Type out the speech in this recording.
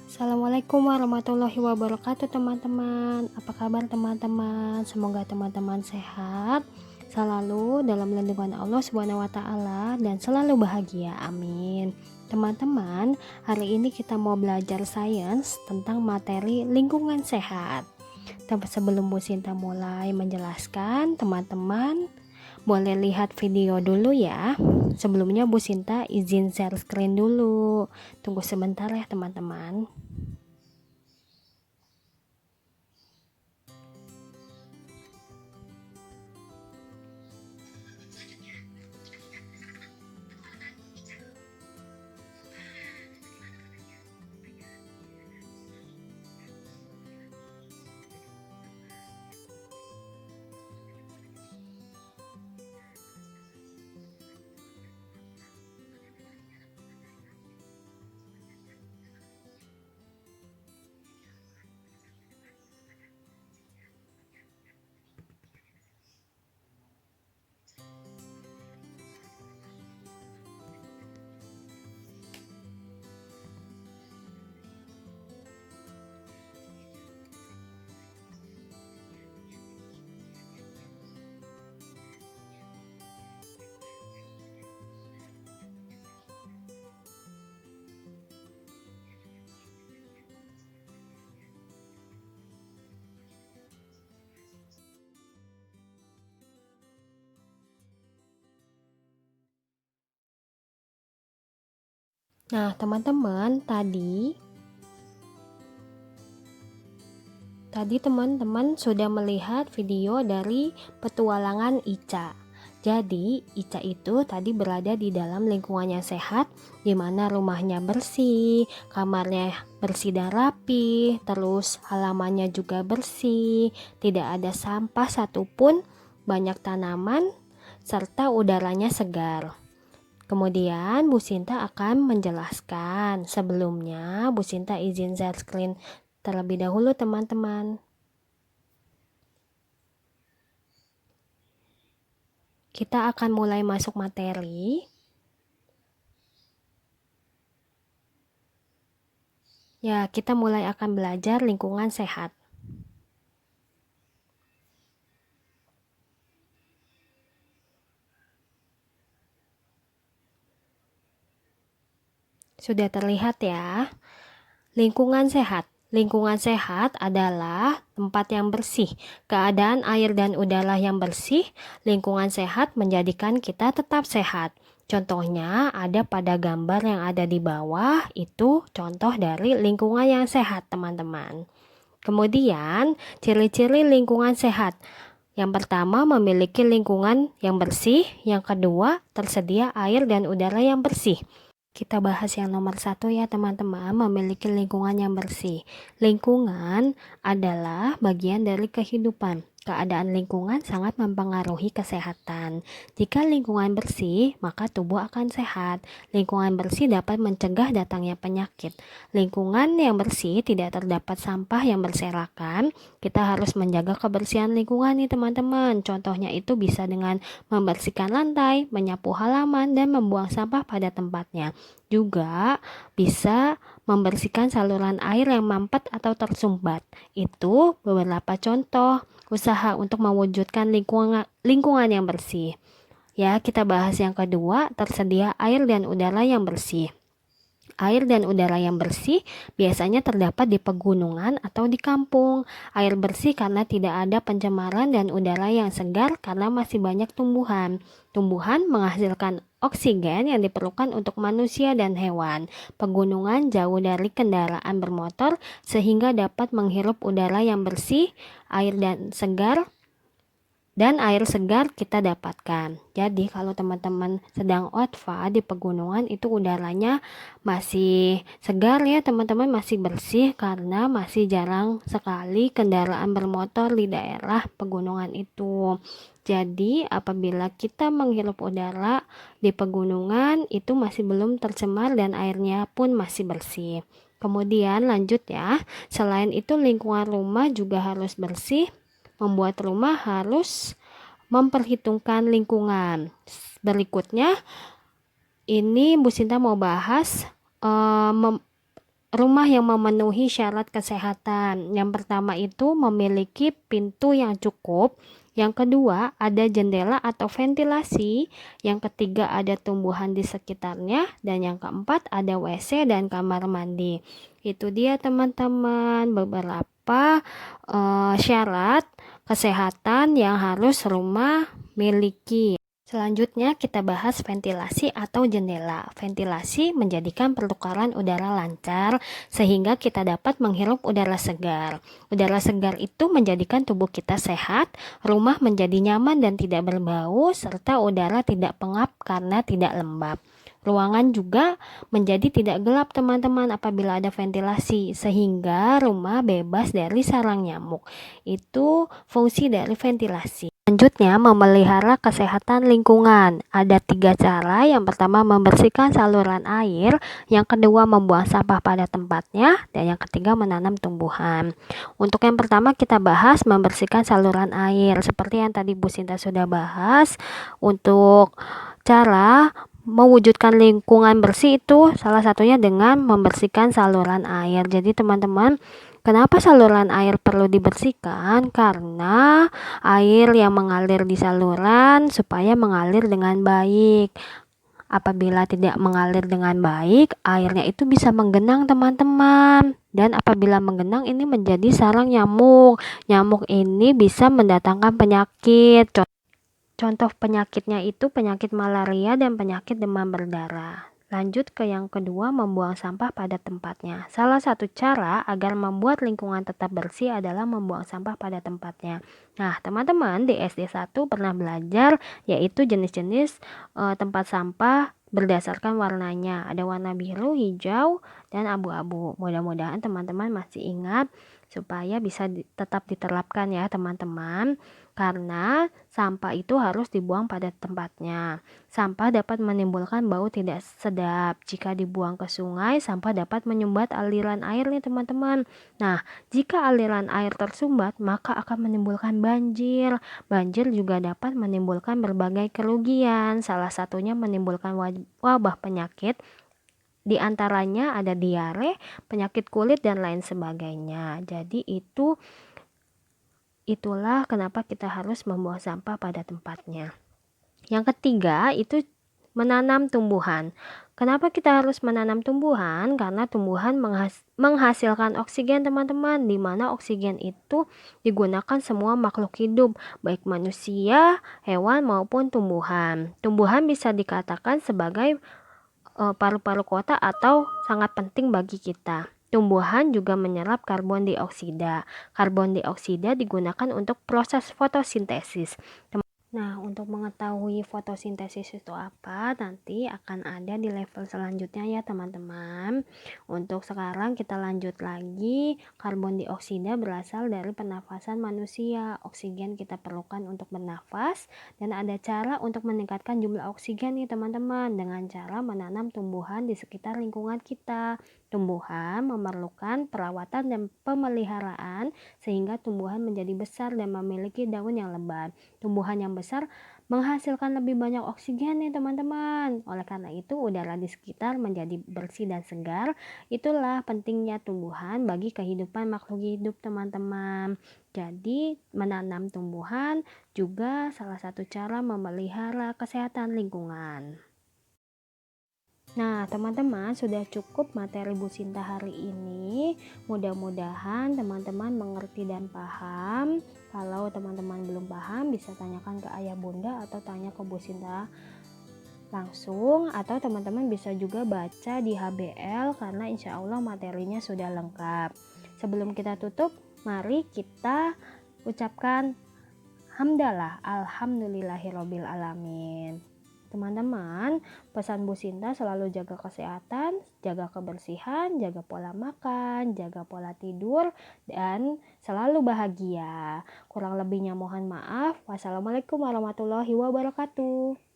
Assalamualaikum warahmatullahi wabarakatuh teman-teman. Apa kabar teman-teman? Semoga teman-teman sehat selalu dalam lindungan Allah Subhanahu wa taala dan selalu bahagia. Amin. Teman-teman, hari ini kita mau belajar sains tentang materi lingkungan sehat. Tapi sebelum Bu Sinta mulai menjelaskan, teman-teman boleh lihat video dulu ya. Sebelumnya Bu Sinta izin share screen dulu. Tunggu sebentar ya teman-teman. Nah, teman-teman, tadi teman-teman sudah melihat video dari petualangan Ica. Jadi, Ica itu tadi berada di dalam lingkungan yang sehat, di mana rumahnya bersih, kamarnya bersih dan rapi, terus halamannya juga bersih, tidak ada sampah satupun, banyak tanaman, serta udaranya segar. Kemudian Bu Sinta akan menjelaskan. Sebelumnya Bu Sinta izin share screen terlebih dahulu teman-teman. Kita akan mulai masuk materi. Ya, kita mulai akan belajar lingkungan sehat. Sudah terlihat ya. Lingkungan sehat. Lingkungan sehat adalah tempat yang bersih. Keadaan air dan udara yang bersih, lingkungan sehat menjadikan kita tetap sehat. Contohnya ada pada gambar yang ada di bawah, itu contoh dari lingkungan yang sehat, teman-teman. Kemudian, ciri-ciri lingkungan sehat. Yang pertama, memiliki lingkungan yang bersih. Yang kedua, tersedia air dan udara yang bersih. Kita bahas yang nomor 1 ya teman-teman, memiliki lingkungan yang bersih. Lingkungan adalah bagian dari kehidupan. Keadaan lingkungan sangat mempengaruhi kesehatan. Jika lingkungan bersih, maka tubuh akan sehat. Lingkungan bersih dapat mencegah datangnya penyakit. Lingkungan yang bersih tidak terdapat sampah yang berserakan. Kita harus menjaga kebersihan lingkungan nih teman-teman. Contohnya itu bisa dengan membersihkan lantai, menyapu halaman, dan membuang sampah pada tempatnya. Juga bisa membersihkan saluran air yang mampet atau tersumbat. Itu beberapa contoh usaha untuk mewujudkan lingkungan yang bersih. Ya, kita bahas yang kedua, tersedia air dan udara yang bersih. Air dan udara yang bersih biasanya terdapat di pegunungan atau di kampung. Air bersih karena tidak ada pencemaran dan udara yang segar karena masih banyak tumbuhan. Tumbuhan menghasilkan oksigen yang diperlukan untuk manusia dan hewan. Pegunungan jauh dari kendaraan bermotor sehingga dapat menghirup udara yang bersih, air air segar kita dapatkan. Jadi kalau teman-teman sedang outfa di pegunungan itu udaranya masih segar ya teman-teman, masih bersih karena masih jarang sekali kendaraan bermotor di daerah pegunungan itu. Jadi apabila kita menghirup udara di pegunungan itu masih belum tercemar dan airnya pun masih bersih. Kemudian lanjut ya, selain itu lingkungan rumah juga harus bersih. Membuat rumah harus memperhitungkan lingkungan. Berikutnya, ini Bu Sinta mau bahas rumah yang memenuhi syarat kesehatan. Yang pertama itu memiliki pintu yang cukup. Yang kedua, ada jendela atau ventilasi. Yang ketiga, ada tumbuhan di sekitarnya. Dan yang keempat, ada WC dan kamar mandi. Itu dia teman-teman beberapa syarat kesehatan yang harus rumah miliki. Selanjutnya kita bahas ventilasi atau jendela. Ventilasi menjadikan pertukaran udara lancar sehingga kita dapat menghirup udara segar. Udara segar itu menjadikan tubuh kita sehat, rumah menjadi nyaman dan tidak berbau, serta udara tidak pengap karena tidak lembab. Ruangan juga menjadi tidak gelap teman-teman apabila ada ventilasi sehingga rumah bebas dari sarang nyamuk. Itu fungsi dari ventilasi. Selanjutnya, memelihara kesehatan lingkungan. Ada 3 cara. Yang pertama, membersihkan saluran air. Yang kedua, membuang sampah pada tempatnya. Dan yang ketiga, menanam tumbuhan. Untuk yang pertama, kita bahas membersihkan saluran air. Seperti yang tadi Bu Sinta sudah bahas, untuk cara mewujudkan lingkungan bersih itu salah satunya dengan membersihkan saluran air. Jadi teman-teman, kenapa saluran air perlu dibersihkan? Karena air yang mengalir di saluran supaya mengalir dengan baik. Apabila tidak mengalir dengan baik, airnya itu bisa menggenang teman-teman. Dan apabila menggenang ini menjadi sarang nyamuk. Nyamuk ini bisa mendatangkan penyakit. Contoh penyakitnya itu penyakit malaria dan penyakit demam berdarah. Lanjut ke yang kedua, membuang sampah pada tempatnya. Salah satu cara agar membuat lingkungan tetap bersih adalah membuang sampah pada tempatnya. Nah, teman-teman di SD 1 pernah belajar yaitu jenis-jenis tempat sampah berdasarkan warnanya. Ada warna biru, hijau, dan abu-abu. Mudah-mudahan teman-teman masih ingat supaya bisa tetap diterapkan ya teman-teman. Karena sampah itu harus dibuang pada tempatnya. Sampah dapat menimbulkan bau tidak sedap. Jika dibuang ke sungai, sampah dapat menyumbat aliran air nih teman-teman. Nah, jika aliran air tersumbat, maka akan menimbulkan banjir. Banjir juga dapat menimbulkan berbagai kerugian. Salah satunya menimbulkan wabah penyakit. Di antaranya ada diare, penyakit kulit, dan lain sebagainya. Jadi itulah kenapa kita harus membuang sampah pada tempatnya. Yang ketiga itu menanam tumbuhan. Kenapa kita harus menanam tumbuhan? Karena tumbuhan menghasilkan oksigen teman-teman, di mana oksigen itu digunakan semua makhluk hidup, baik manusia, hewan maupun tumbuhan. Tumbuhan bisa dikatakan sebagai paru-paru kota atau sangat penting bagi kita. Tumbuhan juga menyerap karbon dioksida. Karbon dioksida digunakan untuk proses fotosintesis. Nah, untuk mengetahui fotosintesis itu apa, nanti akan ada di level selanjutnya ya teman-teman. Untuk sekarang kita lanjut lagi. Karbon dioksida berasal dari pernafasan manusia. Oksigen kita perlukan untuk bernafas. Dan ada cara untuk meningkatkan jumlah oksigen nih teman-teman, dengan cara menanam tumbuhan di sekitar lingkungan kita. Tumbuhan memerlukan perawatan dan pemeliharaan sehingga tumbuhan menjadi besar dan memiliki daun yang lebat. Tumbuhan yang besar menghasilkan lebih banyak oksigen nih teman-teman. Oleh karena itu udara di sekitar menjadi bersih dan segar. Itulah pentingnya tumbuhan bagi kehidupan makhluk hidup teman-teman. Jadi menanam tumbuhan juga salah satu cara memelihara kesehatan lingkungan. Nah, teman-teman, sudah cukup materi Bu Sinta hari ini. Mudah-mudahan teman-teman mengerti dan paham. Kalau teman-teman belum paham, bisa tanyakan ke ayah bunda atau tanya ke Bu Sinta langsung. Atau teman-teman bisa juga baca di HBL karena insya Allah materinya sudah lengkap. Sebelum kita tutup, mari kita ucapkan hamdalah, alhamdulillahirobbil alamin. Teman-teman, pesan Bu Sinta selalu jaga kesehatan, jaga kebersihan, jaga pola makan, jaga pola tidur, dan selalu bahagia. Kurang lebihnya mohon maaf. Wassalamualaikum warahmatullahi wabarakatuh.